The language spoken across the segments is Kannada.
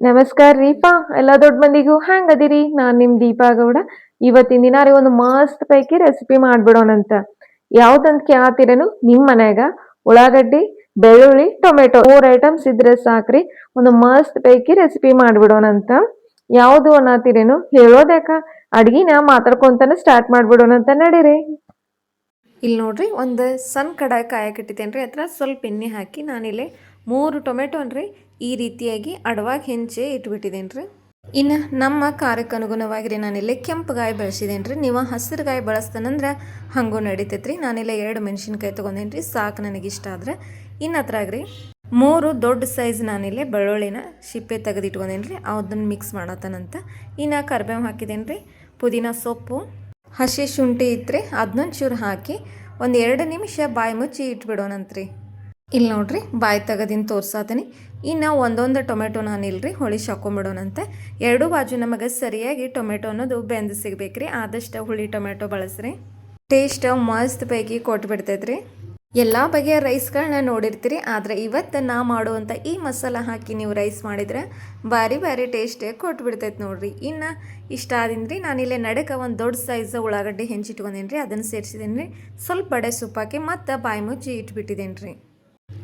ನಮಸ್ಕಾರ ರೀಪಾ ಎಲ್ಲ ದೊಡ್ಡ ಮಂದಿಗೂ ಹ್ಯಾಂಗ್ ಅದಿರಿ ನಾನ್ ನಿಮ್ ದೀಪಾ ಗೌಡ. ಇವತ್ತಿನ ದಿನ ರೀ ಒಂದು ಮಸ್ತ್ ಪೈಕಿ ರೆಸಿಪಿ ಮಾಡ್ಬಿಡೋಣಂತ. ಯಾವ್ದಂತ ಕೇಳತ್ತೀರೇನು? ನಿಮ್ ಮನ್ಯಾಗ ಉಳ್ಳಾಗಡ್ಡಿ, ಬೆಳ್ಳುಳ್ಳಿ, ಟೊಮೆಟೊ 4 ಐಟಮ್ಸ್ ಇದ್ರೆ ಸಾಕ್ರಿ, ಒಂದು ಮಸ್ತ್ ಪೈಕಿ ರೆಸಿಪಿ ಮಾಡ್ಬಿಡೋಣಂತ. ಯಾವ್ದು ಅನ್ನತ್ತೀರೇನು? ಹೇಳೋದ್ಯಾಕ, ಅಡ್ಗಿನ ಮಾತಾಡ್ಕೊಂತಾನೆ ಸ್ಟಾರ್ಟ್ ಮಾಡ್ಬಿಡೋಣಂತ, ನಡೀರಿ. ಇಲ್ಲಿ ನೋಡ್ರಿ, ಒಂದು ಸಣ್ಣ ಕಡಾಯಿ ಕಾಯಕ್ಕಿಟ್ಟಿದ್ದೇನೆ ರೀ. ಹತ್ರ ಸ್ವಲ್ಪ ಎಣ್ಣೆ ಹಾಕಿ ನಾನಿಲ್ಲಿ 3 ಟೊಮೆಟೊನ್ ರೀ ಈ ರೀತಿಯಾಗಿ ಅಡವಾಗಿ ಹೆಂಚಿ ಇಟ್ಬಿಟ್ಟಿದ್ದೇನೆ ರೀ. ಇನ್ನು ನಮ್ಮ ಖಾರಕ್ಕೆ ಅನುಗುಣವಾಗಿ ರೀ ನಾನಿಲ್ಲಿ ಕೆಂಪುಗಾಯಿ ಬೆಳೆಸಿದ್ದೇನೆ ರೀ. ನೀವು ಹಸಿರುಗಾಯಿ ಬಳಸ್ತಾನಂದ್ರೆ ಹಂಗೂ ನಡೀತೈತೆ ರೀ. ನಾನಿಲ್ಲ 2 ಮೆಣಸಿನ್ಕಾಯಿ ತೊಗೊಂಡೇನಿ ರೀ, ಸಾಕು ನನಗಿಷ್ಟ ಆದ್ರೆ. ಇನ್ನು ಅದ್ರಾಗ ರೀ 3 ದೊಡ್ಡ ಸೈಜ್ ನಾನಿಲ್ಲಿ ಬೆಳ್ಳುಳ್ಳಿನ ಸಿಪ್ಪೆ ತೆಗೆದಿಟ್ಕೊಂಡೇನಿ ರೀ, ಅದನ್ನು ಮಿಕ್ಸ್ ಮಾಡತ್ತನಂತ. ಇನ್ನು ಕರಿಬೇವು ಹಾಕಿದ್ದೇನೆ ರೀ, ಪುದೀನ ಸೊಪ್ಪು, ಹಸಿ ಶುಂಠಿ ಇತ್ತು ಅದನ್ನೊಂದು ಚೂರು ಹಾಕಿ ಒಂದು 2 ನಿಮಿಷ ಬಾಯಿ ಮುಚ್ಚಿ ಇಟ್ಬಿಡೋಣಂತ್ರಿ. ಇಲ್ಲಿ ನೋಡ್ರಿ, ಬಾಯಿ ತೆಗೆದಿನ ತೋರ್ಸಾತೀನಿ. ಇನ್ನು ಒಂದೊಂದು ಟೊಮೆಟೊ ನಾನಿಲ್ರಿ ಹೊಳಿಸಿ ಹಾಕೊಂಡ್ಬಿಡೋಣಂತೆ. 2 ಬಾಜು ನಮಗೆ ಸರಿಯಾಗಿ ಟೊಮೆಟೊ ಅನ್ನೋದು ಬೆಂದು ಸಿಗ್ಬೇಕ್ರಿ. ಆದಷ್ಟು ಹುಳಿ ಟೊಮೆಟೊ ಬಳಸ್ರಿ, ಟೇಸ್ಟ್ ಮಸ್ತ್ ಪೈಕಿ ಕೊಟ್ಬಿಡ್ತೈತ್ರಿ. ಎಲ್ಲ ಬಗೆಯ ರೈಸ್ಗಳನ್ನ ನೋಡಿರ್ತೀರಿ, ಆದರೆ ಇವತ್ತು ನಾ ಮಾಡುವಂಥ ಈ ಮಸಾಲ ಹಾಕಿ ನೀವು ರೈಸ್ ಮಾಡಿದ್ರೆ ಭಾರಿ ಭಾರಿ ಟೇಸ್ಟೇ ಕೊಟ್ಬಿಡ್ತೈತೆ ನೋಡ್ರಿ. ಇನ್ನು ಇಷ್ಟ ಆದಿಂದ್ರಿ ನಾನಿಲ್ಲೇ ನಡಕ ಒಂದು ದೊಡ್ಡ ಸೈಜ್ ಉಳ್ಳಾಗಡ್ಡಿ ಹೆಂಚಿಟ್ಕೊಂಡೇನಿ ರೀ, ಅದನ್ನು ಸೇರಿಸಿದೇನಿ ರೀ. ಸ್ವಲ್ಪ ಬಡೆ ಸೊಪ್ಪಾಕಿ ಮತ್ತು ಬಾಯಿ ಮುಚ್ಚಿ ಇಟ್ಬಿಟ್ಟಿದ್ದೇನೆ ರೀ.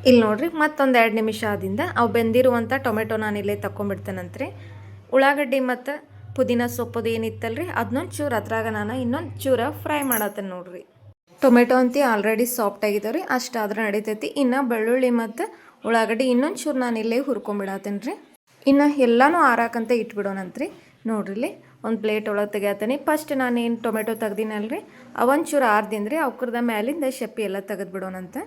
ಇಲ್ಲಿ ನೋಡ್ರಿ, ಮತ್ತೊಂದು 2 ನಿಮಿಷ ಆದಿಂದ ಅವು ಬೆಂದಿರುವಂಥ ಟೊಮೆಟೊ ನಾನಿಲ್ಲೇ ತಗೊಂಡ್ಬಿಡ್ತೇನಂತ್ರಿ. ಉಳ್ಳಾಗಡ್ಡಿ ಮತ್ತು ಪುದೀನ ಸೊಪ್ಪದು ಏನಿತ್ತಲ್ರಿ ಅದನ್ನೊಂದು ಚೂರು ಅದ್ರಾಗ ನಾನು ಇನ್ನೊಂದು ಚೂರು ಫ್ರೈ ಮಾಡತ್ತೇನೆ ನೋಡ್ರಿ. ಟೊಮೆಟೊ ಅಂತಿ ಆಲ್ರೆಡಿ ಸಾಫ್ಟ್ ಆಗಿದ್ದಾವೆ ರೀ, ಅಷ್ಟಾದ್ರೆ ನಡೀತೈತಿ. ಇನ್ನು ಬೆಳ್ಳುಳ್ಳಿ ಮತ್ತು ಉಳ್ಳಾಗಡ್ಡಿ ಇನ್ನೊಂದು ಚೂರು ನಾನು ಇಲ್ಲೇ ಹುರ್ಕೊಂಬಿಡತ್ತೇನೆ ರೀ. ಇನ್ನು ಎಲ್ಲನೂ ಆರಾಕಂತ ಇಟ್ಬಿಡೋಣಂತ್ರಿ. ನೋಡ್ರಿ, ಒಂದು ಪ್ಲೇಟ್ ಒಳಗೆ ತೆಗಿಯತ್ತೇನೆ. ಫಸ್ಟ್ ನಾನೇನು ಟೊಮೆಟೊ ತೆಗ್ದಿನಲ್ರಿ ಅವೊಂದು ಚೂರು ಆರ್ದಿಂದ್ರಿ, ಅವ್ಕರದ ಮ್ಯಾಲಿಂದ ಶೆಪ್ಪಿ ಎಲ್ಲ ತೆಗೆದ್ಬಿಡೋಣಂತ.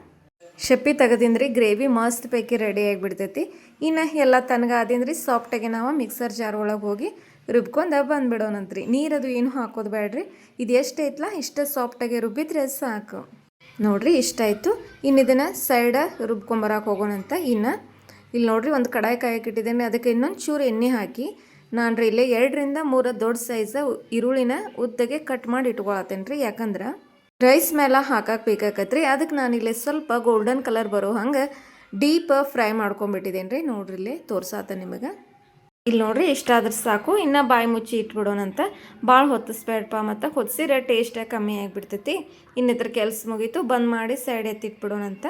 ಶೆಪ್ಪಿ ತೆಗೆದಿಂದ್ರಿ ಗ್ರೇವಿ ಮಸ್ತ್ ಪೈಕಿ ರೆಡಿ ಆಗಿಬಿಡ್ತೈತಿ. ಇನ್ನು ಎಲ್ಲ ತನಗಾದಿಂದ್ರಿ ಸಾಫ್ಟಾಗಿ ನಾವು ಮಿಕ್ಸರ್ ಜಾರ್ ಒಳಗೆ ಹೋಗಿ ರುಬ್ಕೊಂಡು ಬಂದುಬಿಡೋಣಂತ್ರಿ. ನೀರದು ಏನು ಹಾಕೋದು ಬೇಡ್ರಿ, ಇದು ಎಷ್ಟು ಐತಲ್ಲ ಇಷ್ಟು ಸಾಫ್ಟಾಗಿ ರುಬ್ಬಿದ್ರೆ ಸಾಕು. ನೋಡ್ರಿ, ಇಷ್ಟ ಆಯಿತು. ಇನ್ನು ಇದನ್ನು ಸೈಡ ರುಬ್ಕೊಂಬರಕ್ಕೆ ಹೋಗೋಣಂತ. ಇನ್ನು ಇಲ್ಲಿ ನೋಡ್ರಿ, ಒಂದು ಕಡಾಯಿ ಕಾಯಕ್ಕಿಟ್ಟಿದ್ದೇನೆ, ಅದಕ್ಕೆ ಇನ್ನೊಂದು ಚೂರು ಎಣ್ಣೆ ಹಾಕಿ ನಾನು ರೀ ಇಲ್ಲೇ 2 ರಿಂದ 3 ದೊಡ್ಡ ಸೈಜ್ ಈರುಳ್ಳಿನ ಉದ್ದಗೆ ಕಟ್ ಮಾಡಿ ಇಟ್ಕೊಳತ್ತೇನೆ ರೀ. ಯಾಕಂದ್ರೆ ರೈಸ್ ಮೇಲೆ ಹಾಕಕ್ಕೆ ಬೇಕಾಕತ್ರಿ, ಅದಕ್ಕೆ ನಾನಿಲ್ಲಿ ಸ್ವಲ್ಪ ಗೋಲ್ಡನ್ ಕಲರ್ ಬರೋ ಹಂಗೆ ಡೀಪ್ ಫ್ರೈ ಮಾಡ್ಕೊಂಬಿಟ್ಟಿದ್ದೇನೆ ರೀ. ನೋಡ್ರಿ, ಇಲ್ಲೇ ತೋರ್ಸಾತ ನಿಮಗೆ. ಇಲ್ಲಿ ನೋಡ್ರಿ, ಇಷ್ಟಾದ್ರೆ ಸಾಕು. ಇನ್ನು ಬಾಯಿ ಮುಚ್ಚಿ ಇಟ್ಬಿಡೋಣಂತ. ಭಾಳ ಹೊತ್ತಿಸ್ಬೇಡಪ್ಪ, ಮತ್ತು ಹೊತ್ತಿಸಿದ್ರೆ ಟೇಸ್ಟ್ ಕಮ್ಮಿ ಆಗಿಬಿಡ್ತೈತಿ. ಇನ್ನಿದ್ರ ಕೆಲಸ ಮುಗೀತು, ಬಂದ್ ಮಾಡಿ ಸೈಡ್ ಎತ್ತಿಟ್ಬಿಡೋಣಂತ.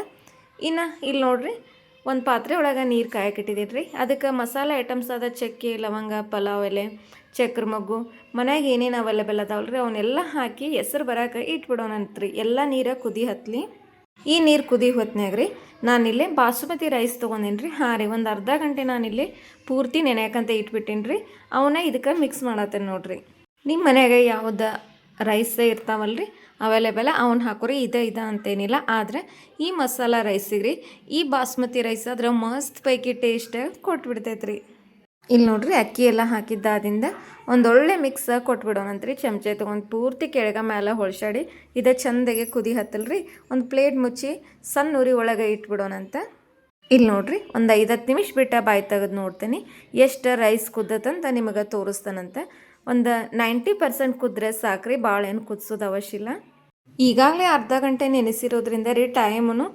ಇನ್ನು ಇಲ್ಲಿ ನೋಡ್ರಿ, ಒಂದು ಪಾತ್ರೆ ಒಳಗೆ ನೀರು ಕಾಯಕ್ಕಿಟ್ಟಿದ್ದೀನಿ ರೀ. ಅದಕ್ಕೆ ಮಸಾಲೆ ಐಟಮ್ಸ್ ಅದ ಚಕ್ಕೆ, ಲವಂಗ, ಪಲಾವ್ ಎಲೆ, ಚಕ್ರ ಮೊಗ್ಗು, ಮನ್ಯಾಗ ಏನೇನು ಅವೈಲೇಬಲ್ ಅದಾವಲ್ರಿ ಅವನ್ನೆಲ್ಲ ಹಾಕಿ ಹೆಸರು ಬರೋಕೆ ಇಟ್ಬಿಡೋಣಂತ್ರಿ. ಎಲ್ಲ ನೀರು ಕುದಿ ಹತ್ತಲಿ. ಈ ನೀರು ಕುದಿ ಹೊತ್ನ್ಯಾಗ ರೀ ನಾನಿಲ್ಲಿ ಬಾಸುಮತಿ ರೈಸ್ ತೊಗೊಂಡೇನಿ ರೀ. ಹಾಂ ರೀ, ಒಂದು ಅರ್ಧ ಗಂಟೆ ನಾನಿಲ್ಲಿ ಪೂರ್ತಿ ನೆನೆಯಕಂತ ಇಟ್ಬಿಟ್ಟೇನಿ ರೀ. ಅವನ್ನ ಇದಕ್ಕೆ ಮಿಕ್ಸ್ ಮಾಡತ್ತೇನೆ ನೋಡ್ರಿ. ನಿಮ್ಮ ಮನ್ಯಾಗ ಯಾವ್ದು ರೈಸ್ ಇರ್ತಾವಲ್ರಿ ಅವೈಲೇಬಲ್ ಅವನ್ನ ಹಾಕೋರಿ, ಇದೆ ಅಂತೇನಿಲ್ಲ. ಆದರೆ ಈ ಮಸಾಲ ರೈಸಿಗೆ ರೀ ಈ ಬಾಸ್ಮತಿ ರೈಸ್ ಆದ್ರೆ ಮಸ್ತ್ ಪೈಕಿ ಟೇಸ್ಟ್ ಕೊಟ್ಬಿಡ್ತೈತೆ ರೀ. ಇಲ್ಲಿ ನೋಡ್ರಿ, ಅಕ್ಕಿ ಎಲ್ಲ ಹಾಕಿದ್ದಾದಿಂದ ಒಂದೊಳ್ಳೆ ಮಿಕ್ಸ್ ಕೊಟ್ಬಿಡೋಣಂತ್ರಿ. ಚಮಚೆ ತೊಗೊಂಡು ಪೂರ್ತಿ ಕೆಳಗೆ ಮೇಲೆ ಹೊಳ್ಸಾಡಿ ಇದು ಚಂದಾಗೆ ಕುದಿ ಹತ್ತಲ್ರಿ. ಒಂದು ಪ್ಲೇಟ್ ಮುಚ್ಚಿ ಸಣ್ಣ ಉರಿ ಒಳಗೆ ಇಟ್ಬಿಡೋಣಂತ. ಇಲ್ಲಿ ನೋಡ್ರಿ, ಒಂದು 5-10 ನಿಮಿಷ ಬಿಟ್ಟು ಬಾಯಿ ತೆಗೆದು ನೋಡ್ತೀನಿ ಎಷ್ಟು ರೈಸ್ ಕುದ್ದತಂತ ನಿಮಗೆ ತೋರಿಸ್ತಾನಂತೆ. ಒಂದು 90% ಕುದ್ರೆ ಸಾಕ್ರಿ, ಭಾಳ ಏನು ಕುದಿಸೋದು ಅವಶ್ಯ ಇಲ್ಲ. ಈಗಾಗಲೇ ಅರ್ಧ ಗಂಟೆ ನೆನೆಸಿರೋದ್ರಿಂದ ರೀ ಟೈಮು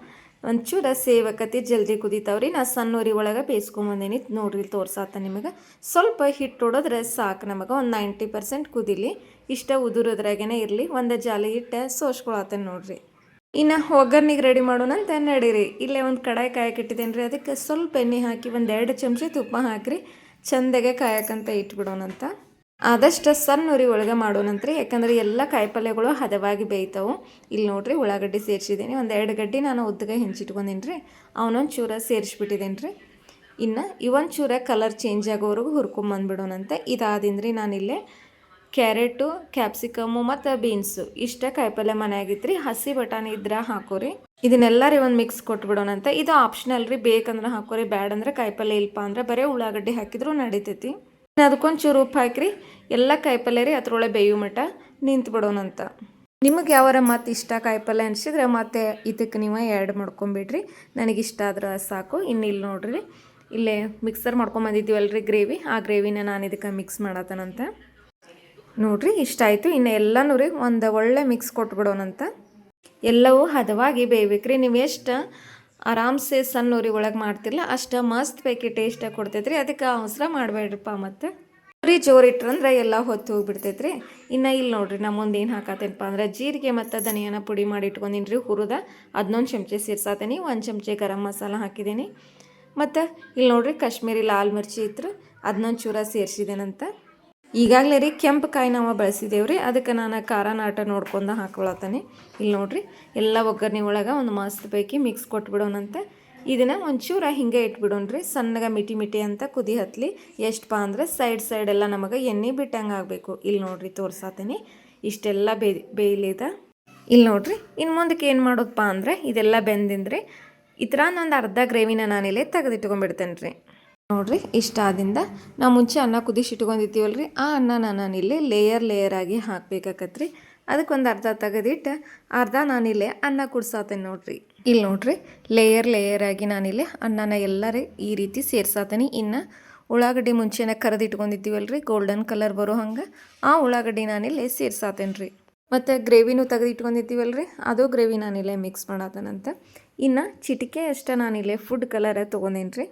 ಒಂಚೂರು ಸೇವ್ ಆಕತಿ, ಜಲ್ದಿ ಕುದಿತಾವ್ರಿ. ನಾ ಸಣ್ಣ ಉರಿ ಒಳಗೆ ಬೇಯಿಸ್ಕೊಂಬಂದೇನಿ ನೋಡ್ರಿ, ತೊರ್ಸಾತ ನಿಮಗೆ. ಸ್ವಲ್ಪ ಹಿಟ್ಟು ಹೊಡೋದ್ರೆ ಸಾಕು ನಮಗೆ. ಒಂದು 90% ಕುದಿಲಿ, ಇಷ್ಟ ಉದುರೋದ್ರಾಗೇ ಇರಲಿ. ಒಂದು ಜಾಲಿ ಹಿಟ್ಟು ಸೋಸ್ಕೊಳತ್ತೇನೆ ನೋಡ್ರಿ. ಇನ್ನು ಒಗ್ಗರ್ನಿಗೆ ರೆಡಿ ಮಾಡೋಣಂತ ನಡೀರಿ. ಇಲ್ಲೇ ಒಂದು ಕಡಾಯಿ ಕಾಯಕ್ಕಿಟ್ಟಿದ್ದೇನೆ ರೀ, ಅದಕ್ಕೆ ಸ್ವಲ್ಪ ಎಣ್ಣೆ ಹಾಕಿ ಒಂದು 2 ಚಮಚ ತುಪ್ಪ ಹಾಕಿರಿ, ಚೆಂದಾಗೆ ಕಾಯಕ್ಕಂತ ಇಟ್ಬಿಡೋಣಂತ. ಆದಷ್ಟು ಸಣ್ಣ ಉರಿ ಒಳಗೆ ಮಾಡೋಣಂತ್ರಿ, ಯಾಕಂದರೆ ಎಲ್ಲ ಕಾಯಿಪಲ್ಯಗಳು ಹದವಾಗಿ ಬೇಯ್ತಾವೆ. ಇಲ್ಲಿ ನೋಡ್ರಿ, ಉಳ್ಳಾಗಡ್ಡಿ ಸೇರಿಸಿದ್ದೀನಿ. ಒಂದು 2 ಗಡ್ಡೆ ನಾನು ಉದ್ದಗೆ ಹೆಂಚಿಟ್ಕೊಂಡೀನಿ ರೀ, ಅವನೊಂದು ಚೂರ ಸೇರಿಸ್ಬಿಟ್ಟಿದ್ದೇನೆ ರೀ. ಇನ್ನು ಇವೊಂದು ಚೂರ ಕಲರ್ ಚೇಂಜ್ ಆಗೋವರೆಗೂ ಹುರ್ಕೊಂಬಂದ್ಬಿಡೋಣಂತೆ. ಇದಾದಿಂದ್ರಿ ನಾನಿಲ್ಲೇ ಕ್ಯಾರೆಟು, ಕ್ಯಾಪ್ಸಿಕಮ್ಮು ಮತ್ತು ಬೀನ್ಸು ಇಷ್ಟ ಕಾಯಿಪಲ್ಯ ಮನೆಯಾಗಿತ್ತು ರೀ. ಹಸಿ ಬಟಾಣಿ ಇದ್ರೆ ಹಾಕೋರಿ. ಇದನ್ನೆಲ್ಲ ರೀ ಒಂದು ಮಿಕ್ಸ್ ಕೊಟ್ಬಿಡೋಣಂತ. ಇದು ಆಪ್ಷನಲ್ ರೀ, ಬೇಕಂದ್ರೆ ಹಾಕೋರಿ, ಬ್ಯಾಡ್ ಅಂದ್ರೆ ಕಾಯಿಪಲ್ಯ ಇಲ್ಪ ಅಂದ್ರೆ ಬರೀ ಉಳ್ಳಾಗಡ್ಡಿ ಹಾಕಿದ್ರು ನಡೀತೈತಿ. ಅದಕ್ಕೊಂದು ಚೂರು ಉಪ್ಪು ಹಾಕಿರಿ, ಎಲ್ಲ ಕಾಯಿಪಲ್ಯ ರೀ ಅದ್ರೊಳಗೆ ಬೇಯೋ ಮಟ್ಟ ನಿಂತು ಬಿಡೋಣಂತ. ನಿಮಗೆ ಯಾವಾರ ಮತ್ತು ಇಷ್ಟ ಕಾಯಿಪಲ್ಯ ಅನಿಸಿದ್ರೆ ಮತ್ತೆ ಇದಕ್ಕೆ ನೀವು ಆ್ಯಡ್ ಮಾಡ್ಕೊಂಬಿಡ್ರಿ. ನನಗಿಷ್ಟ ಆದ್ರೆ ಸಾಕು. ಇನ್ನು ಇಲ್ಲಿ ನೋಡ್ರಿ, ಇಲ್ಲೇ ಮಿಕ್ಸರ್ ಮಾಡ್ಕೊಂಬಂದಿದ್ದೀವಲ್ರಿ ಗ್ರೇವಿ, ಆ ಗ್ರೇವಿನ ನಾನು ಇದಕ್ಕೆ ಮಿಕ್ಸ್ ಮಾಡತ್ತನಂತ. ನೋಡ್ರಿ, ಇಷ್ಟ ಆಯಿತು. ಇನ್ನು ಎಲ್ಲನೂ ರೀ ಒಂದು ಒಳ್ಳೆ ಮಿಕ್ಸ್ ಕೊಟ್ಬಿಡೋಣಂತ. ಎಲ್ಲವೂ ಹದವಾಗಿ ಬೇಯ್ಬೇಕ್ರಿ. ನೀವು ಎಷ್ಟು ಆರಾಮ್ಸೆ ಸಣ್ಣ ಉರಿ ಒಳಗೆ ಮಾಡ್ತಿರಲ್ಲ ಅಷ್ಟು ಮಸ್ತ್ ಪೈಕಿ ಟೇಸ್ಟಾಗಿ ಕೊಡ್ತೈತ್ರಿ. ಅದಕ್ಕೆ ಅವಸರ ಮಾಡಬೇಡ್ರಿಪ್ಪ. ಮತ್ತು ಉರಿ ಜೋರು ಇಟ್ರಂದ್ರೆ ಎಲ್ಲ ಹೊತ್ತು ಹೋಗ್ಬಿಡ್ತೈತ್ರಿ. ಇನ್ನು ಇಲ್ಲಿ ನೋಡ್ರಿ ನಾ ಮುಂದೆ ಏನು ಹಾಕತ್ತೇನಪ್ಪ ಅಂದ್ರೆ ಜೀರಿಗೆ ಮತ್ತು ಧನಿಯಾನ ಪುಡಿ ಮಾಡಿ ಇಟ್ಕೊಂಡಿನಿ ರೀ ಹುರಿದ. ಅದನ್ನೊಂದು ಚಮಚೆ ಸೇರ್ಸಾತೀನಿ. 1 ಚಮಚೆ ಗರಂ ಮಸಾಲ ಹಾಕಿದ್ದೀನಿ. ಮತ್ತು ಇಲ್ಲಿ ನೋಡ್ರಿ ಕಾಶ್ಮೀರಿ ಲಾಲ್ ಮಿರ್ಚಿ ಇತ್ತು, ಅದನ್ನೊಂದು ಚೂರ ಸೇರಿಸಿದೇನಂತ. ಈಗಾಗಲೇ ರೀ ಕೆಂಪು ಕಾಯಿ ನಾವು ಬಳಸಿದೇವ್ರಿ, ಅದಕ್ಕೆ ನಾನು ಖಾರ ನಾಟ ನೋಡ್ಕೊಂಡು ಹಾಕೊಳತ್ತಾನೆ. ಇಲ್ಲಿ ನೋಡ್ರಿ ಎಲ್ಲ ಒಗ್ಗರಣೆ ಒಳಗೆ ಒಂದು ಮಸ್ತ್ ಪೈಕಿ ಮಿಕ್ಸ್ ಕೊಟ್ಬಿಡೋಣಂತ. ಇದನ್ನು ಒಂಚೂರ ಹಿಂಗೆ ಇಟ್ಬಿಡೋಣ್ರಿ, ಸಣ್ಣಗೆ ಮಿಟಿ ಅಂತ ಕುದಿ ಹತ್ತಲಿ. ಎಷ್ಟಪ್ಪ ಅಂದ್ರೆ ಸೈಡ್ ಎಲ್ಲ ನಮಗೆ ಎಣ್ಣೆ ಬಿಟ್ಟಂಗೆ ಆಗಬೇಕು. ಇಲ್ಲಿ ನೋಡ್ರಿ ತೋರ್ಸಾತೀನಿ, ಇಷ್ಟೆಲ್ಲ ಬೇಯ್ಲಿದ. ಇಲ್ಲಿ ನೋಡ್ರಿ ಇನ್ನು ಮುಂದಕ್ಕೆ ಏನು ಮಾಡೋದಪ್ಪ ಅಂದ್ರೆ ಇದೆಲ್ಲ ಬೆಂದಿಂದ್ರೆ ಈ ಥರ ಒಂದು ಅರ್ಧ ಗ್ರೇವಿನ ನಾನಿಲ್ಲೇ ತೆಗೆದಿಟ್ಕೊಂಡ್ಬಿಡ್ತೇನೆ ರೀ. ನೋಡ್ರಿ ಇಷ್ಟ ಆದಿಂದ ನಾವು ಮುಂಚೆ ಅನ್ನ ಕುದಿಸಿಟ್ಕೊಂಡಿರ್ತೀವಲ್ರಿ, ಆ ಅನ್ನನ ನಾನಿಲ್ಲಿ ಲೇಯರ್ ಆಗಿ ಹಾಕ್ಬೇಕಾಕತ್ರಿ. ಅದಕ್ಕೊಂದು ಅರ್ಧ ತೆಗೆದಿಟ್ಟು ಅರ್ಧ ನಾನಿಲ್ಲೇ ಅನ್ನ ಕುಡ್ಸಾತೇನೆ ನೋಡ್ರಿ. ಇಲ್ಲಿ ನೋಡ್ರಿ ಲೇಯರ್ ಆಗಿ ನಾನಿಲ್ಲಿ ಅನ್ನನ ಎಲ್ಲರೇ ಈ ರೀತಿ ಸೇರ್ಸಾತೀನಿ. ಇನ್ನು ಉಳ್ಳಾಗಡ್ಡಿ ಮುಂಚೆನೇ ಕರೆದಿಟ್ಕೊಂಡಿರ್ತೀವಲ್ರಿ ಗೋಲ್ಡನ್ ಕಲರ್ ಬರೋ ಹಂಗೆ, ಆ ಉಳ್ಳಾಗಡ್ಡಿ ನಾನಿಲ್ಲಿ ಸೇರ್ಸಾತೇನೆ ರೀ. ಮತ್ತು ಗ್ರೇವಿನೂ ತೆಗೆದಿಟ್ಕೊಂಡಿರ್ತೀವಲ್ರಿ, ಅದು ಗ್ರೇವಿ ನಾನಿಲ್ಲೇ ಮಿಕ್ಸ್ ಮಾಡತ್ತೇನಂತ. ಇನ್ನು ಚಿಟಿಕೆ ಅಷ್ಟು ನಾನಿಲ್ಲೇ ಫುಡ್ ಕಲರ್ ತೊಗೊಂಡೇನಿ ರೀ.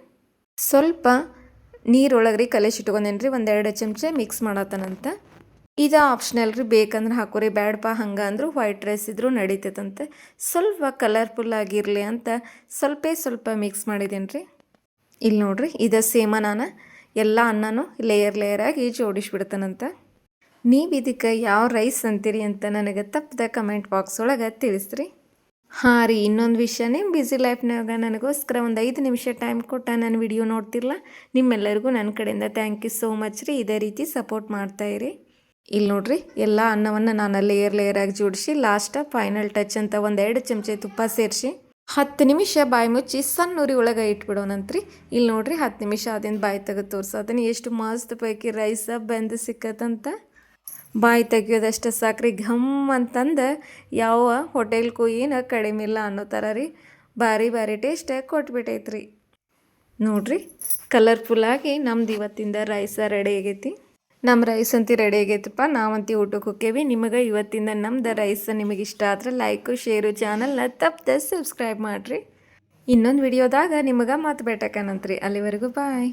ಸ್ವಲ್ಪ ನೀರೊಳಗೆ ರೀ ಕಲಿಸಿಟ್ಕೊಂಡೇನಿ ರೀ, 1-2 ಚಮಚ ಮಿಕ್ಸ್ ಮಾಡತ್ತನಂತ. ಇದು ಆಪ್ಷನಲ್ ರೀ, ಬೇಕಂದ್ರೆ ಹಾಕೋರಿ, ಬ್ಯಾಡಪ್ಪ ಹಂಗೆ ಅಂದರೂ ವೈಟ್ ರೈಸ್ ಇದ್ರೂ ನಡೀತೈತಂತೆ. ಸ್ವಲ್ಪ ಕಲರ್ಫುಲ್ ಆಗಿರಲಿ ಅಂತ ಸ್ವಲ್ಪ ಮಿಕ್ಸ್ ಮಾಡಿದ್ದೇನೆ ರೀ. ಇಲ್ಲಿ ನೋಡ್ರಿ ಇದು ಸೇಮ ನಾನು ಎಲ್ಲ ಅನ್ನನೂ ಲೇಯರ್ ಆಗಿ ಜೋಡಿಸ್ಬಿಡ್ತಾನಂತ. ನೀವು ಇದಕ್ಕೆ ಯಾವ ರೈಸ್ ಅಂತೀರಿ ಅಂತ ನನಗೆ ತಪ್ಪದ ಕಮೆಂಟ್ ಬಾಕ್ಸ್ ಒಳಗೆ ತಿಳಿಸ್ರಿ. ಹಾಂ ರೀ, ಇನ್ನೊಂದು ವಿಷಯ, ನಿಮ್ಮ ಬ್ಯುಸಿ ಲೈಫ್ನಾಗ ನನಗೋಸ್ಕರ ಒಂದು 5 ನಿಮಿಷ ಟೈಮ್ ಕೊಟ್ಟ ನನ್ನ ವಿಡಿಯೋ ನೋಡ್ತಿರಲ್ಲ, ನಿಮ್ಮೆಲ್ಲರಿಗೂ ನನ್ನ ಕಡೆಯಿಂದ ಥ್ಯಾಂಕ್ ಯು ಸೋ ಮಚ್ ರೀ. ಇದೇ ರೀತಿ ಸಪೋರ್ಟ್ ಮಾಡ್ತಾಯಿರಿ. ಇಲ್ಲಿ ನೋಡ್ರಿ ಎಲ್ಲ ಅನ್ನವನ್ನು ನಾನು ಲೇಯರ್ ಆಗಿ ಜೋಡಿಸಿ ಲಾಸ್ಟ್ ಫೈನಲ್ ಟಚ್ ಅಂತ 1-2 ಚಮಚೆ ತುಪ್ಪ ಸೇರಿಸಿ 10 ನಿಮಿಷ ಬಾಯಿ ಮುಚ್ಚಿ ಸಣ್ಣ ಉರಿ ಒಳಗೆ ಇಟ್ಬಿಡೋಣಂತ್ರಿ. ಇಲ್ಲಿ ನೋಡ್ರಿ 10 ನಿಮಿಷ ಆದಿಂದ ಬಾಯಿ ತೆಗೆದು ತೋರ್ಸತ್ತೀನಿ ಎಷ್ಟು ಮಸ್ತ್ ಪೈಕಿ ರೈಸ ಬೆಂದು ಸಿಕ್ಕತ್ತಂತ. ಬಾಯಿ ತೆಗಿಯೋದಷ್ಟು ಸಾಕ್ರಿ, ಘಮ್ ಅಂತಂದು ಯಾವ ಹೋಟೆಲ್ಗೂ ಏನು ಕಡಿಮೆ ಇಲ್ಲ ಅನ್ನೋ ಥರ ರೀ. ಭಾರಿ ಟೇಸ್ಟ್ ಕೊಟ್ಬಿಟ್ಟೈತ್ರಿ. ನೋಡ್ರಿ ಕಲರ್ಫುಲ್ಲಾಗಿ ನಮ್ದು ಇವತ್ತಿಂದ ರೈಸ ರೆಡಿ ಆಗೈತಿ. ನಮ್ಮ ರೈಸ್ ಅಂತಿ ರೆಡಿ ಆಗೈತಪ್ಪ, ನಾವಂತಿ ಊಟಕ್ಕೆ ಹೋಕ್ಕೇವಿ. ನಿಮಗೆ ಇವತ್ತಿಂದ ನಮ್ದು ರೈಸ್ ನಿಮಗೆ ಇಷ್ಟ ಆದ್ರೆ ಲೈಕು ಶೇರು ಚಾನಲ್ನ ತಪ್ಪದೆ ಸಬ್ಸ್ಕ್ರೈಬ್ ಮಾಡಿರಿ. ಇನ್ನೊಂದು ವಿಡಿಯೋದಾಗ ನಿಮಗೆ ಮತ್ತೆ ಭೇಟಕನಂತ್ರಿ. ಅಲ್ಲಿವರೆಗೂ ಬಾಯ್.